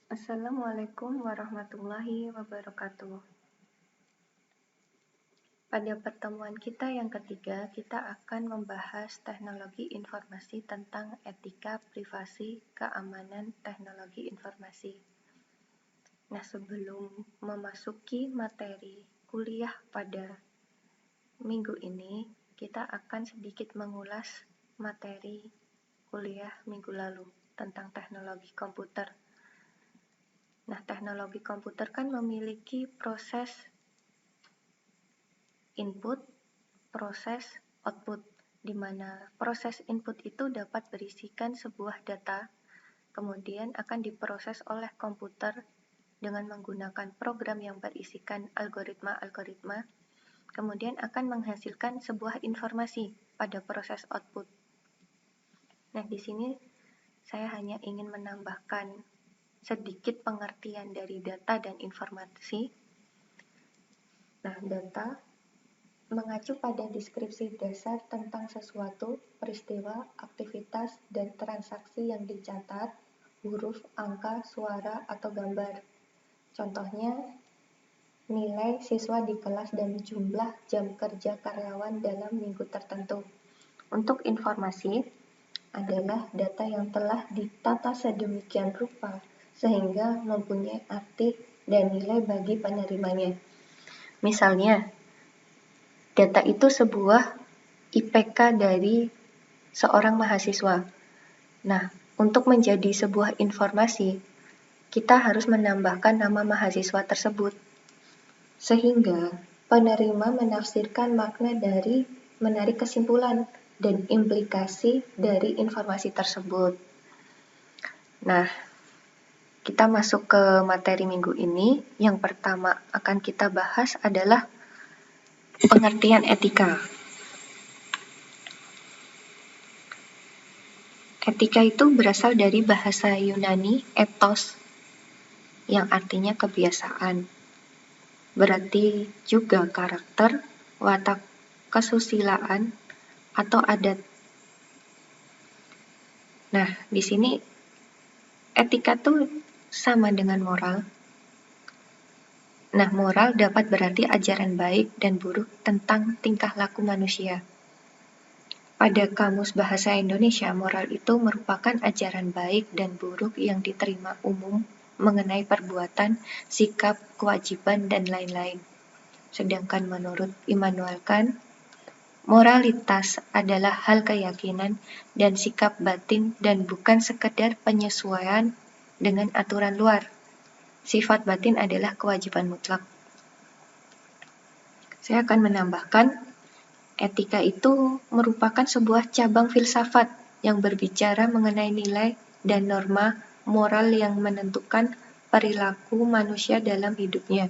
Assalamualaikum warahmatullahi wabarakatuh. Pada pertemuan kita yang ketiga, kita akan membahas teknologi informasi tentang etika, privasi, keamanan teknologi informasi. Nah, sebelum memasuki materi kuliah pada minggu ini, kita akan sedikit mengulas materi kuliah minggu lalu tentang teknologi komputer. Nah, teknologi komputer kan memiliki proses input, proses output, di mana proses input itu dapat berisikan sebuah data, kemudian akan diproses oleh komputer dengan menggunakan program yang berisikan algoritma-algoritma, kemudian akan menghasilkan sebuah informasi pada proses output. Nah, di sini saya hanya ingin menambahkan sedikit pengertian dari data dan informasi. Nah, data mengacu pada deskripsi dasar tentang sesuatu, peristiwa, aktivitas, dan transaksi yang dicatat, huruf, angka, suara, atau gambar. Contohnya, nilai siswa di kelas dan jumlah jam kerja karyawan dalam minggu tertentu. Untuk informasi, adalah data yang telah ditata sedemikian rupa sehingga mempunyai arti dan nilai bagi penerimanya. Misalnya, data itu sebuah IPK dari seorang mahasiswa. Nah, untuk menjadi sebuah informasi, kita harus menambahkan nama mahasiswa tersebut. Sehingga penerima menafsirkan makna dari menarik kesimpulan dan implikasi dari informasi tersebut. Nah, kita masuk ke materi minggu ini. Yang pertama akan kita bahas adalah pengertian etika. Etika itu berasal dari bahasa Yunani ethos, yang artinya kebiasaan. Berarti juga karakter, watak kesusilaan, atau adat. Nah, di sini etika tuh sama dengan moral. Nah, moral dapat berarti ajaran baik dan buruk tentang tingkah laku manusia. Pada Kamus Bahasa Indonesia, moral itu merupakan ajaran baik dan buruk yang diterima umum mengenai perbuatan, sikap, kewajiban, dan lain-lain. Sedangkan menurut Immanuel Kant, moralitas adalah hal keyakinan dan sikap batin dan bukan sekedar penyesuaian dengan aturan luar. Sifat batin adalah kewajiban mutlak. Saya akan menambahkan, etika itu merupakan sebuah cabang filsafat yang berbicara mengenai nilai dan norma moral yang menentukan perilaku manusia dalam hidupnya.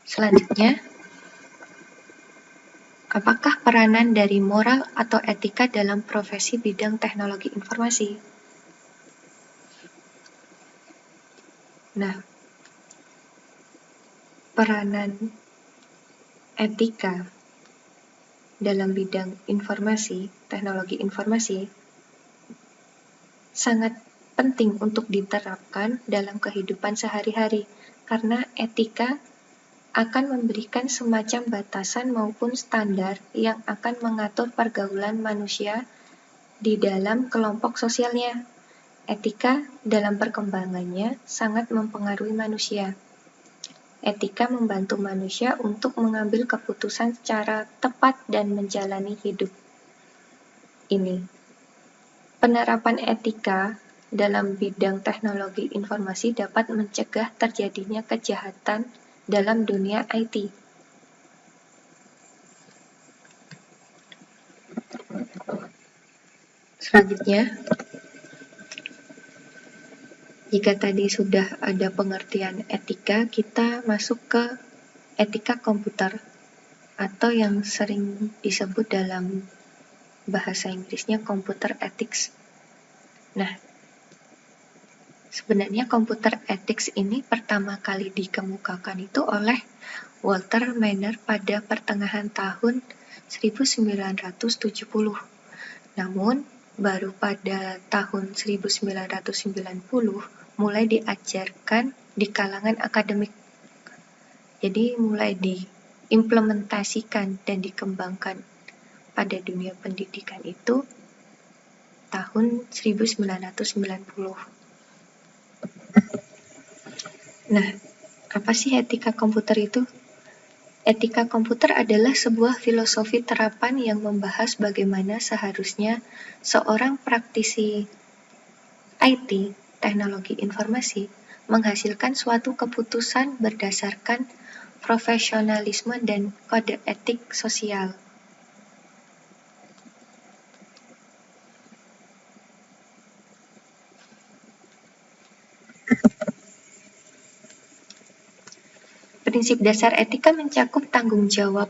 Selanjutnya, apakah peranan dari moral atau etika dalam profesi bidang teknologi informasi? Nah, peranan etika dalam bidang informasi, teknologi informasi, sangat penting untuk diterapkan dalam kehidupan sehari-hari, karena etika akan memberikan semacam batasan maupun standar yang akan mengatur pergaulan manusia di dalam kelompok sosialnya. Etika dalam perkembangannya sangat mempengaruhi manusia. Etika membantu manusia untuk mengambil keputusan secara tepat dan menjalani hidup ini. Penerapan etika dalam bidang teknologi informasi dapat mencegah terjadinya kejahatan dalam dunia IT. Selanjutnya, jika tadi sudah ada pengertian etika, kita masuk ke etika komputer atau yang sering disebut dalam bahasa Inggrisnya computer ethics. Nah, sebenarnya computer ethics ini pertama kali dikemukakan itu oleh Walter Miner pada pertengahan tahun 1970. Namun, baru pada tahun 1990 mulai diajarkan di kalangan akademik. Jadi mulai diimplementasikan dan dikembangkan pada dunia pendidikan itu tahun 1990. Nah, apa sih etika komputer itu? Etika komputer adalah sebuah filosofi terapan yang membahas bagaimana seharusnya seorang praktisi IT, teknologi informasi, menghasilkan suatu keputusan berdasarkan profesionalisme dan kode etik sosial. Prinsip dasar etika mencakup tanggung jawab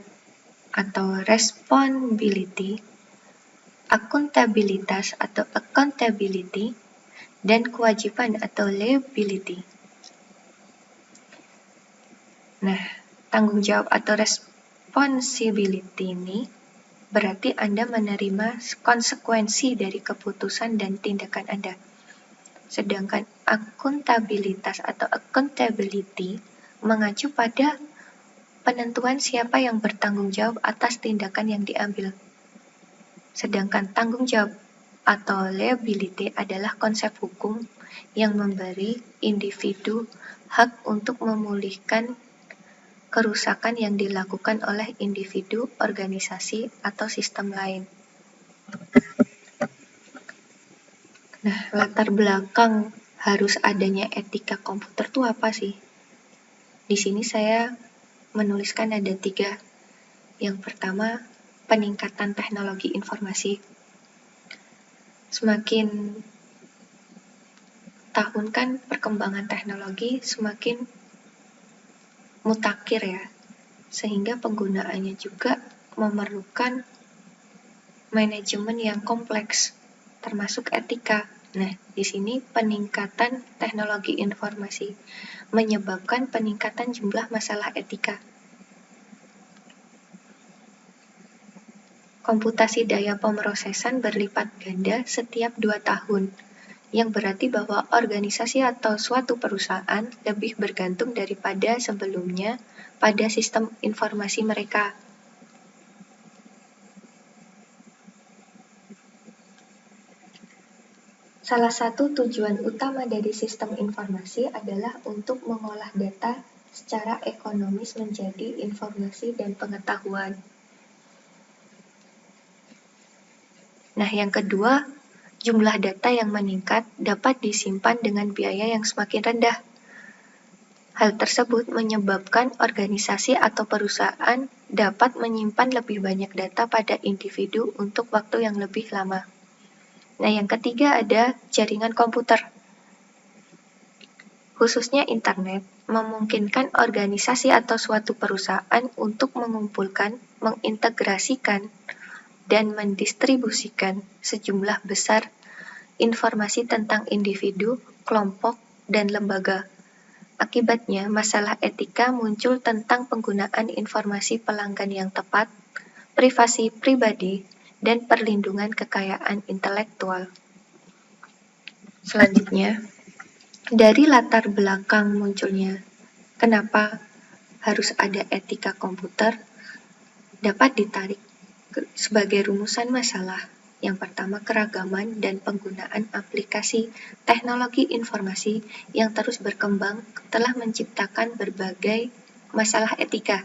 atau responsibility, akuntabilitas atau accountability, dan kewajiban atau liability. Nah, tanggung jawab atau responsibility ini berarti Anda menerima konsekuensi dari keputusan dan tindakan Anda. Sedangkan akuntabilitas atau accountability mengacu pada penentuan siapa yang bertanggung jawab atas tindakan yang diambil. Sedangkan tanggung jawab atau liability adalah konsep hukum yang memberi individu hak untuk memulihkan kerusakan yang dilakukan oleh individu, organisasi, atau sistem lain. Nah, latar belakang harus adanya etika komputer itu apa sih? Di sini saya menuliskan ada 3. Yang pertama, peningkatan teknologi informasi. Semakin tahun kan perkembangan teknologi semakin mutakhir ya, sehingga penggunaannya juga memerlukan manajemen yang kompleks, termasuk etika. Nah, di sini peningkatan teknologi informasi menyebabkan peningkatan jumlah masalah etika. Komputasi daya pemrosesan berlipat ganda setiap 2 tahun, yang berarti bahwa organisasi atau suatu perusahaan lebih bergantung daripada sebelumnya pada sistem informasi mereka. Salah satu tujuan utama dari sistem informasi adalah untuk mengolah data secara ekonomis menjadi informasi dan pengetahuan. Nah, yang kedua, jumlah data yang meningkat dapat disimpan dengan biaya yang semakin rendah. Hal tersebut menyebabkan organisasi atau perusahaan dapat menyimpan lebih banyak data pada individu untuk waktu yang lebih lama. Nah, yang ketiga ada jaringan komputer. Khususnya internet, memungkinkan organisasi atau suatu perusahaan untuk mengumpulkan, mengintegrasikan, dan mendistribusikan sejumlah besar informasi tentang individu, kelompok, dan lembaga. Akibatnya, masalah etika muncul tentang penggunaan informasi pelanggan yang tepat, privasi pribadi, dan perlindungan kekayaan intelektual. Selanjutnya, dari latar belakang munculnya kenapa harus ada etika komputer dapat ditarik sebagai rumusan masalah. Yang pertama, keragaman dan penggunaan aplikasi teknologi informasi yang terus berkembang telah menciptakan berbagai masalah etika.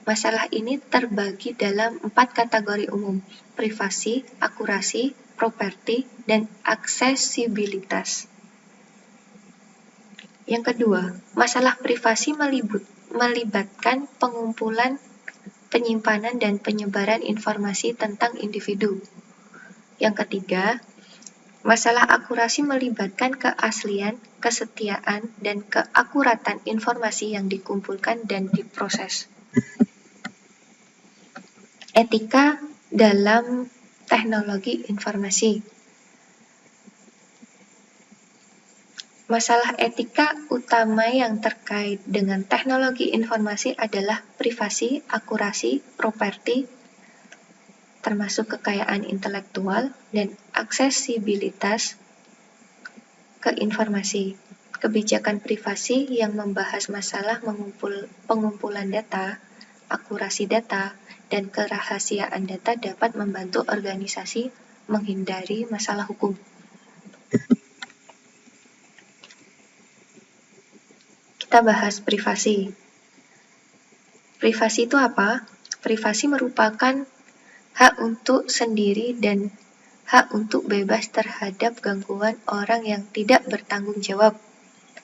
Masalah ini terbagi dalam 4 kategori umum: privasi, akurasi, properti, dan aksesibilitas. Yang kedua, masalah privasi melibatkan pengumpulan, penyimpanan, dan penyebaran informasi tentang individu. Yang ketiga, masalah akurasi melibatkan keaslian, kesetiaan, dan keakuratan informasi yang dikumpulkan dan diproses. Etika dalam teknologi informasi. Masalah etika utama yang terkait dengan teknologi informasi adalah privasi, akurasi, properti, termasuk kekayaan intelektual dan aksesibilitas ke informasi. Kebijakan privasi yang membahas masalah pengumpulan data, akurasi data, dan kerahasiaan data dapat membantu organisasi menghindari masalah hukum. Kita bahas privasi. Privasi itu apa? Privasi merupakan hak untuk sendiri dan hak untuk bebas terhadap gangguan orang yang tidak bertanggung jawab.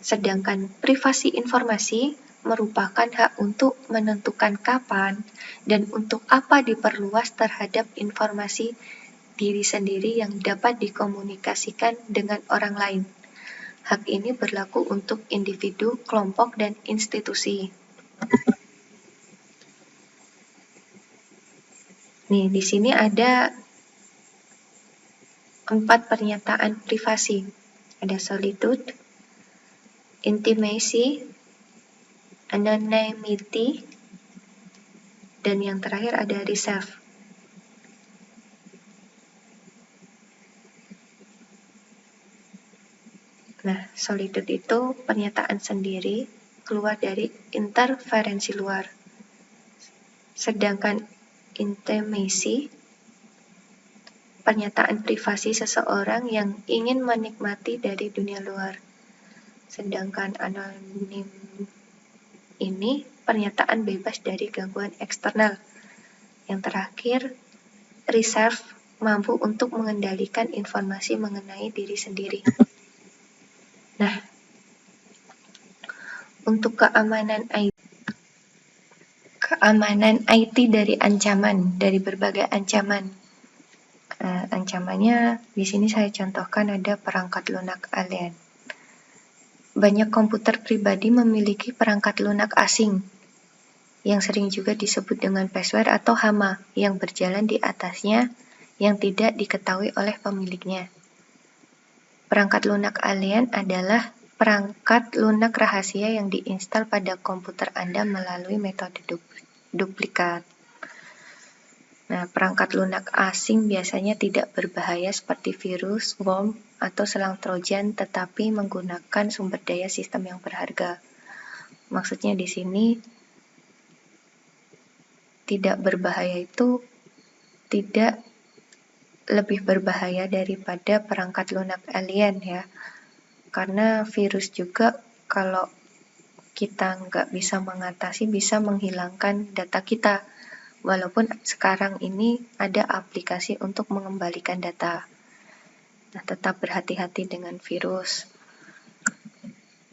Sedangkan privasi informasi merupakan hak untuk menentukan kapan dan untuk apa diperluas terhadap informasi diri sendiri yang dapat dikomunikasikan dengan orang lain. Hak ini berlaku untuk individu, kelompok, dan institusi. Nih, di sini ada 4 pernyataan privasi. Ada solitude, intimacy, anonymity, dan yang terakhir ada reserve. Nah, solitude itu pernyataan sendiri keluar dari interferensi luar. Sedangkan intimacy, pernyataan privasi seseorang yang ingin menikmati dari dunia luar. Sedangkan anonim ini pernyataan bebas dari gangguan eksternal. Yang terakhir, reserve, mampu untuk mengendalikan informasi mengenai diri sendiri. Nah, untuk keamanan IT dari ancaman, dari berbagai ancaman. Ancamannya di sini saya contohkan ada perangkat lunak alien. Banyak komputer pribadi memiliki perangkat lunak asing yang sering juga disebut dengan password atau hama yang berjalan di atasnya yang tidak diketahui oleh pemiliknya. Perangkat lunak alien adalah perangkat lunak rahasia yang diinstal pada komputer Anda melalui metode duplikat. Nah, perangkat lunak asing biasanya tidak berbahaya seperti virus, worm, atau selang trojan, tetapi menggunakan sumber daya sistem yang berharga. Maksudnya di sini tidak berbahaya itu tidak lebih berbahaya daripada perangkat lunak alien ya. Karena virus juga kalau kita nggak bisa mengatasi bisa menghilangkan data kita. Walaupun sekarang ini ada aplikasi untuk mengembalikan data. Nah, tetap berhati-hati dengan virus,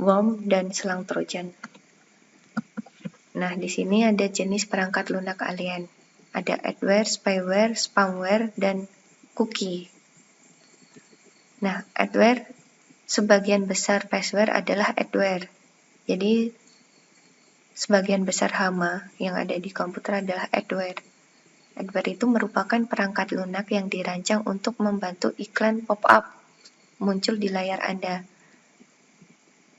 worm, dan selang trojan. Nah, di sini ada jenis perangkat lunak alien. Ada adware, spyware, spamware, dan cookie. Nah, adware, sebagian besar password adalah adware. Jadi, sebagian besar hama yang ada di komputer adalah adware. Adware itu merupakan perangkat lunak yang dirancang untuk membantu iklan pop-up muncul di layar Anda.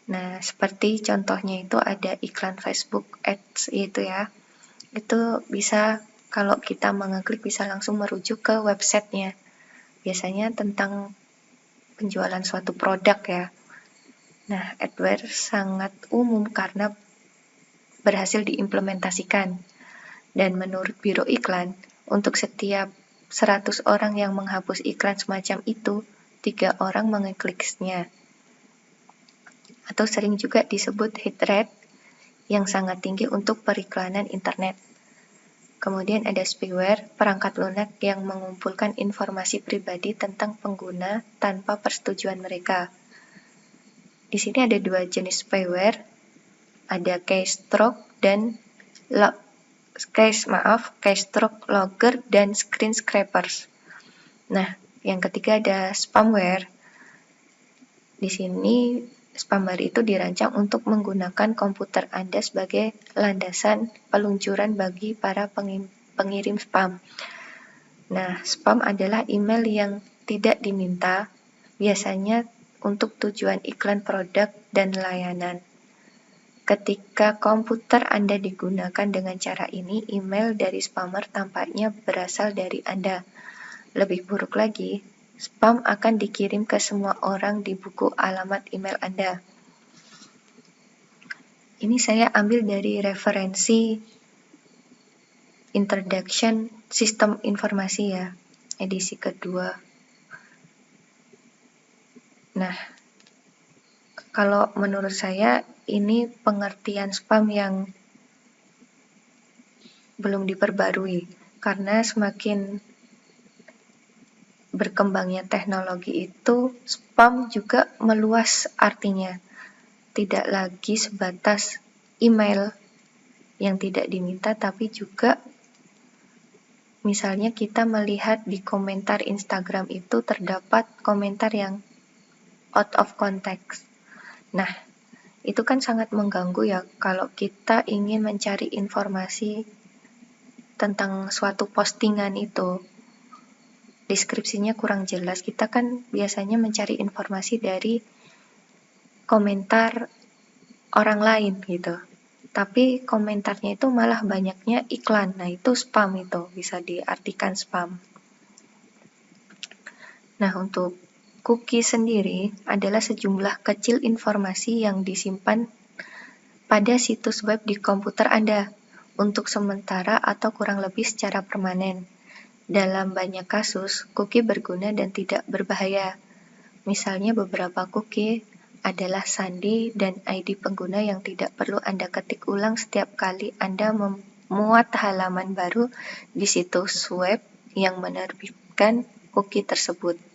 Nah, seperti contohnya itu ada iklan Facebook Ads itu ya. Itu bisa kalau kita mengeklik bisa langsung merujuk ke websitenya. Biasanya tentang penjualan suatu produk ya. Nah, adware sangat umum karena berhasil diimplementasikan. Dan menurut Biro Iklan, untuk setiap 100 orang yang menghapus iklan semacam itu, 3 orang mengekliknya. Atau sering juga disebut hit rate yang sangat tinggi untuk periklanan internet. Kemudian ada spyware, perangkat lunak yang mengumpulkan informasi pribadi tentang pengguna tanpa persetujuan mereka. Di sini ada 2 jenis spyware, ada keystroke dan keystroke logger dan screen scrapers. Nah, yang ketiga ada spamware. Di sini spamware itu dirancang untuk menggunakan komputer Anda sebagai landasan peluncuran bagi para pengirim spam. Nah, spam adalah email yang tidak diminta, biasanya untuk tujuan iklan produk dan layanan. ketika komputer Anda digunakan dengan cara ini, email dari spammer tampaknya berasal dari Anda. Lebih buruk lagi, spam akan dikirim ke semua orang di buku alamat email Anda. Ini saya ambil dari referensi Introduction Sistem Informasi ya, edisi kedua. Nah, kalau menurut saya ini pengertian spam yang belum diperbarui, karena semakin berkembangnya teknologi itu, spam juga meluas artinya. Tidak lagi sebatas email yang tidak diminta, tapi juga misalnya kita melihat di komentar Instagram itu terdapat komentar yang out of context. Nah, itu kan sangat mengganggu ya kalau kita ingin mencari informasi tentang suatu postingan itu. Deskripsinya kurang jelas, kita kan biasanya mencari informasi dari komentar orang lain gitu. Tapi komentarnya itu malah banyaknya iklan. Nah, itu spam, itu bisa diartikan spam. Nah, untuk cookie sendiri adalah sejumlah kecil informasi yang disimpan pada situs web di komputer Anda untuk sementara atau kurang lebih secara permanen. Dalam banyak kasus, cookie berguna dan tidak berbahaya. Misalnya beberapa cookie adalah sandi dan ID pengguna yang tidak perlu Anda ketik ulang setiap kali Anda memuat halaman baru di situs web yang menerbitkan cookie tersebut.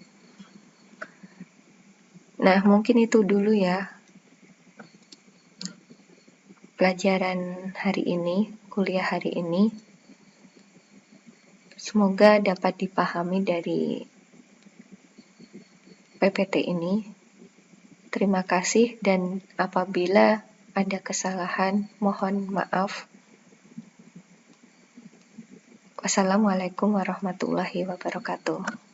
Nah, mungkin itu dulu ya pelajaran hari ini, kuliah hari ini. Semoga dapat dipahami dari PPT ini. Terima kasih, dan apabila ada kesalahan, mohon maaf. Wassalamualaikum warahmatullahi wabarakatuh.